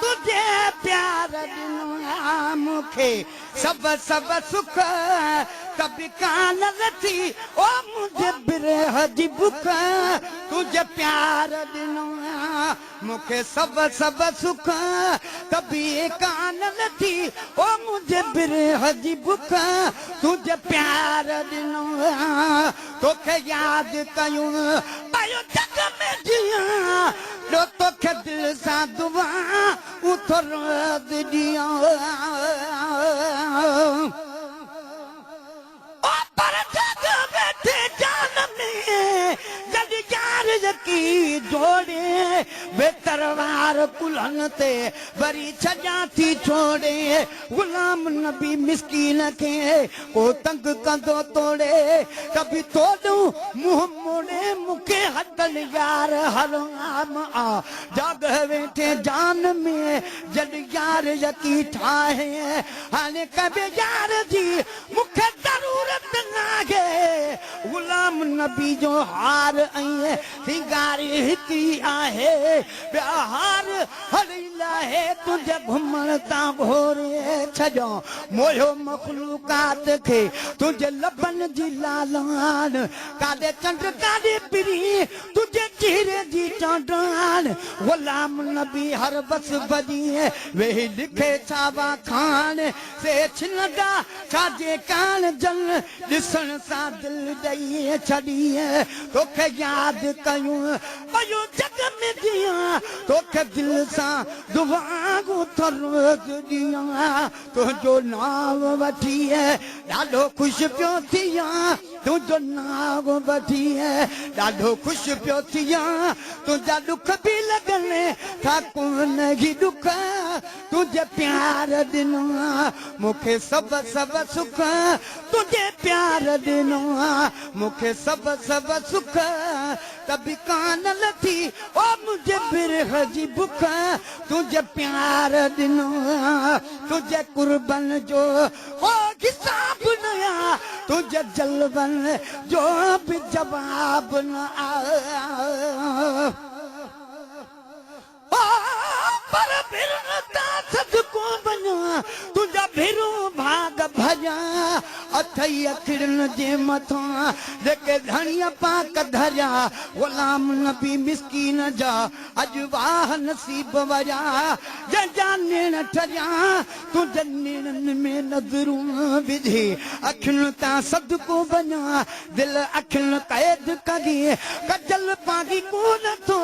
तुझे प्यार दिनो मुखे सब सब सुख कभी कान लथी ओ मुझे बिरह जी बुख तुझे प्यार दिनो मुखे सब सब सुख कभी कान लथी ओ मुझे बिरह जी बुख तुझे प्यार दिनो तोखे याद कयूं पायो जग में जिया लो तोखे दिल सां दुआ उथर दिया की जोड़े बेतरवार कुलन ते वरी छजा थी छोड़े गुलाम नबी मिस्कीन के को तंग कंदो तोड़े कभी तोड़ू मुंह मोड़े मुखे हटन यार हराम आ जग वेठे जान में जद यार यकी ठाहे हाने कभी यार जी मुखे जरूरत नागे गुलाम नबी जो हार आई सिंगारी हिकी आहे प्यार हलीला है तुझे घुमण ता भोरे छजो मोयो मखलूकात के तुझे लबन जी लालान कादे चंड कादे पिरी तुझे चेहरे जी चांडान गुलाम नबी हर बस बजी वे लिखे छावा खान से छिनगा छाजे कान जल दिसण सा दिल दई छड़ी तोखे याद कयूं पयो जग में दिया तोखे दिल सा दुआ को थर दिया तुझो नाम वठी है ॾाढो खुश पियो थिया तुझो नाम वठी है ॾाढो खुश पियो थिया तुझा दुख भी लगने था कोन ही दुख तुझे प्यार दिनो मुखे सब सब सुख तुझे प्यार दिनो मुखे सब सब सुख तभी कान लथी ओ मुझे बिरह जी बुख तुझे प्यार दिनो तुझे कुर्बन जो ओ हिसाब नया तुझे जलवन जो भी जवाब न आ पर बिरता सदको बना तुझा भिरो भाग भजा अथई अखिरन जे मथा जेके धणिया पाक धरिया गुलाम नबी मिस्कीन जा अजवाह नसीब वजा जजा नेण ठरिया तुझे नेणन में नजरूं विझी अखिन ता सदको बना दिल अखिन कैद कगी कजल पागी कोन तो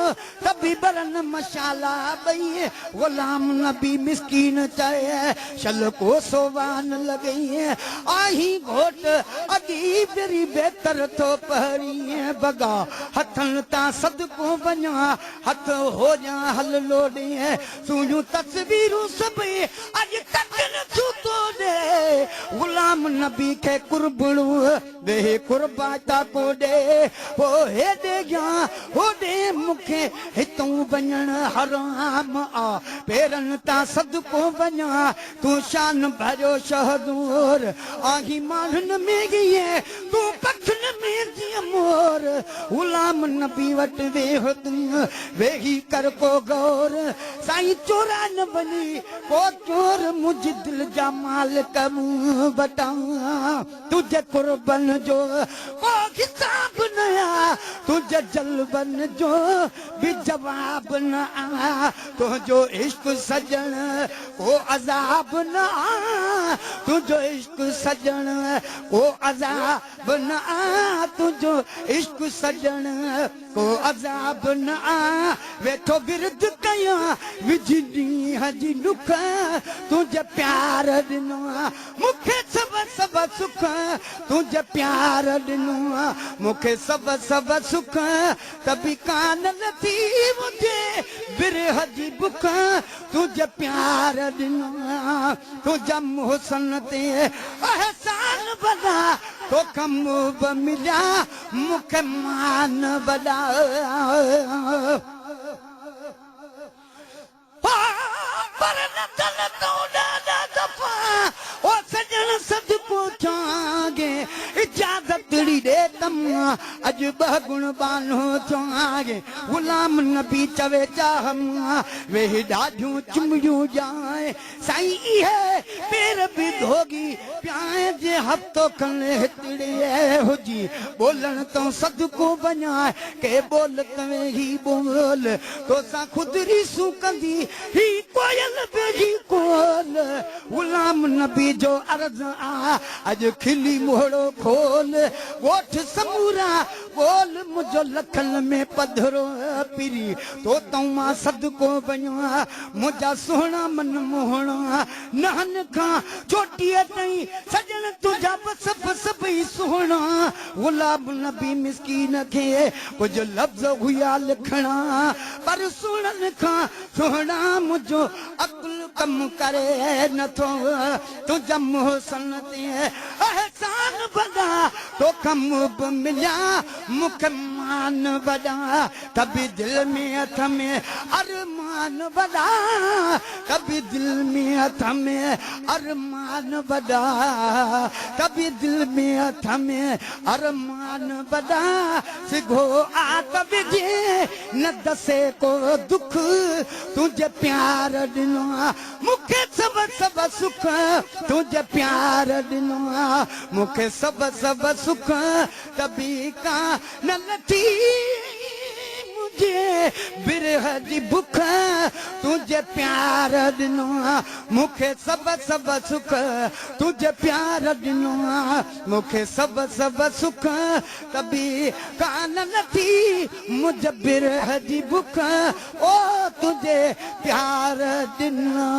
कभी बरन मशाला बई गुलाम नबी मिस्कीन चाहे शल को सोवान लगई आही घोट अगी बेरी बेहतर तो पहरी बगा हथन ता सदको बना हथ हो जा हल लोडे सुजू तस्वीरूं सब अज कटन छूतो दे गुलाम नबी के कुर्बणू दे कुर्बाता को दे हो हे दे गया हो दे मुखे हितों बनण हराम आ पेरन ता सदको बना तू शान भरो शहदूर आही मानन में गई तू पखन में जी मोर गुलाम नबी वट वे हो तुम वेही कर को गौर साईं चोरा न बनी को चोर मुझ दिल जा मालिक मुंह बता तुझे कुर्बन जो को हिसाब नया तुझे जलबन जो भी जवाब न आ तुझो इश्क सजन को अजाब न आ तुझो इश्क सजन को अजाब न आ तुझो इश्क सजन को अजाब न आ वेठो बिरद कया विजनी हजी दुख तुझे प्यार दिनो मुखे सब सब सुख तुझे प्यार दिनो मुखे सब सब सुख तभी कान लथी मुझे बिरह जी बुख तुझे प्यार दिनो तुझा मोहसन ते एहसान बना तो कम मिला मुख मान बड़ा पर न तन तो दादा दफा ओ सजन सद पहुंचागे इजाजत ॾेई ॾे तम अॼु ॿ गुण बानो चवांगे गुलाम नबी चवे चाहम वेही ॾाढियूं चुमियूं जाए साईं इहे पेर बि धोगी प्याए जे हफ़्तो खनि हितड़े हुजी बोलण तो सदको वञा के बोल तवे ही बोल तोसां खुदरी सूकंदी ही कोयल बेही कोल गुलाम नबी जो अर्ज़ आ अॼु खिली मोहड़ो खोल ॻोठ समूरा बोल मुंहिंजो लखन में पधरो पिरी तो तव्हां सदको वञा मुंहिंजा सुहिणा मन मोहणा नहन खां चोटीअ ताईं सजन तुंहिंजा बस सभई सुहिणा गुलाम नबी मिसकीन खे कुझु लफ़्ज़ हुया लिखणा पर सुणनि खां सुहिणा मुंहिंजो अकुल कमु करे नथो तुंहिंजा मोहसन ते अहसान वॾा तोखां मुंहुं मिलिया मूंखे मान वॾा कभी दिल में हथ में अरमान वॾा कभी दिल में हथ में अरमान वॾा कभी दिल में हथ में अरमान वॾा सिघो आत विझे न दसे को दुख तुंहिंजे प्यार ॾिनो मूंखे सब सुख तुंहिंजे प्यार ॾिनो मूंखे सब सुख कभी का न लथी मुझे बिरह जी बुख तुझे प्यार ॾिनो मूंखे सब सुख तुझे प्यार ॾिनो मूंखे सब सुख कभी कान लथी मुझे बिरह जी बुख ओ तुझे प्यार ॾिनो